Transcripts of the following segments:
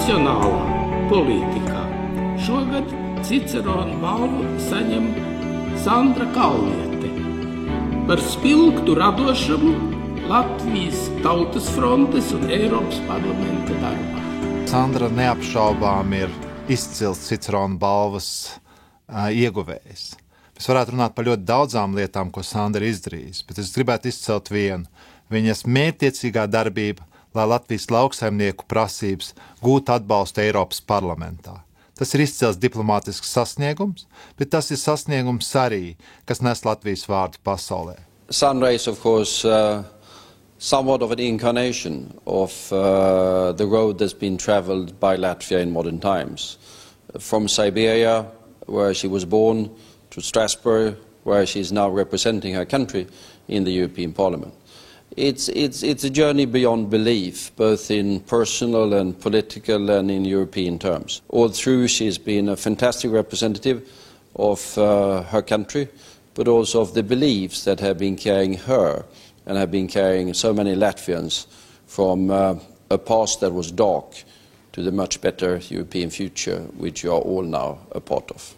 nacionālā politikā. Šogad Cicerona balvu saņem Sandra Kalniete par spilgtu radošumu Latvijas Tautas frontes un Eiropas parlamenta darbā. Sandra neapšaubām ir izcils Cicerona balvas ieguvējs. Mēs varētu runāt par ļoti daudzām lietām, ko Sandra izdarījis, bet es gribētu izcelt vienu. Viņas mērķtiecīgā darbība, lai Latvijas lauksaimnieku prasības gūtu atbalstu Eiropas parlamentā. Tas ir izcils diplomātisks sasniegums, bet tas ir sasniegums arī, kas nes Latvijas vārdu pasaulē. Sandra is, of course, somewhat of an incarnation of the road that's been traveled by Latvia in modern times. From Siberia, where she was born, to Strasbourg, where she is now representing her country in the European Parliament. It's a journey beyond belief, both in personal and political and in European terms. All through, she's been a fantastic representative of her country, but also of the beliefs that have been carrying her and have been carrying so many Latvians from a past that was dark to the much better European future, which you are all now a part of.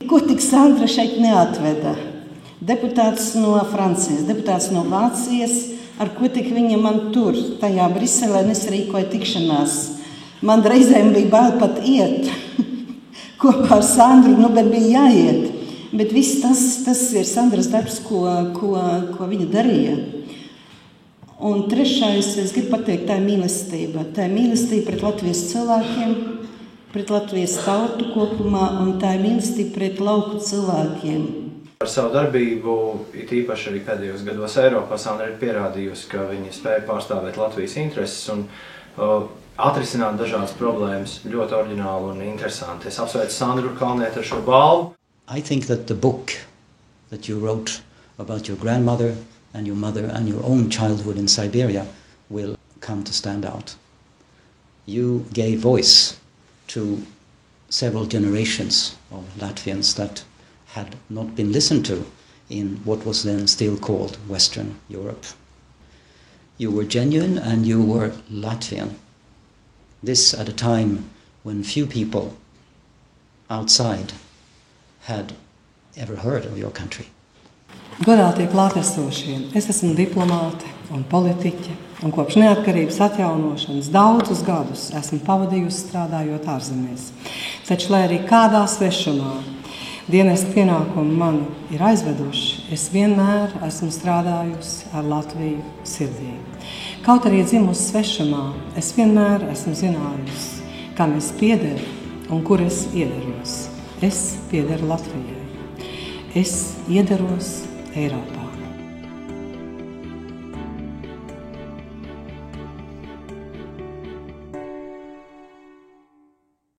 Ko tik Sandra šeit neatveda? Deputāts no Francijas, deputāts no Vācijas, ar ko tik viņa man tur, tajā Briselē nesarīkoja tikšanās. Man reizēm bija bail pat iet kopā ar Sandru, bet bija jāiet. Bet viss tas ir Sandras darbs, ko viņa darīja. Un trešais, es gribu pateikt, tā ir mīlestība. Tā ir mīlestība pret Latvijas cilvēkiem, pret Latvijas tautu kopumā, un tā ir mīlestība pret lauku cilvēkiem. Ar savu darbību, it īpaši arī pēdējos gados Eiropā, Sandra ir pierādījusi, ka viņa spēja pārstāvēt Latvijas intereses un atrisināt dažādas problēmas ļoti oriģināli un interesanti. Es apsveicu Sandru Kalnieti ar šo balvu. I think that the book that you wrote about your grandmother and your mother and your own childhood in Siberia will come to stand out. You gave voice to several generations of Latvians that had not been listened to in what was then still called Western Europe. You were genuine and you were Latvian. This at a time when few people outside had ever heard of your country. Godātie klātesošie, es esmu diplomāte un politiķe, un kopš neatkarības atjaunošanas daudzus gadus esmu pavadījusi strādājot ārzemēs. Taču, lai arī kādā svešumā dienesta pienākumi mani ir aizveduši, es vienmēr esmu strādājusi ar Latviju sirdī. Kaut arī dzimusi svešumā, es vienmēr esmu zinājusi, kam es piederu un kur es iederos. Es piederu Latvijai. Es iederos Eiropā.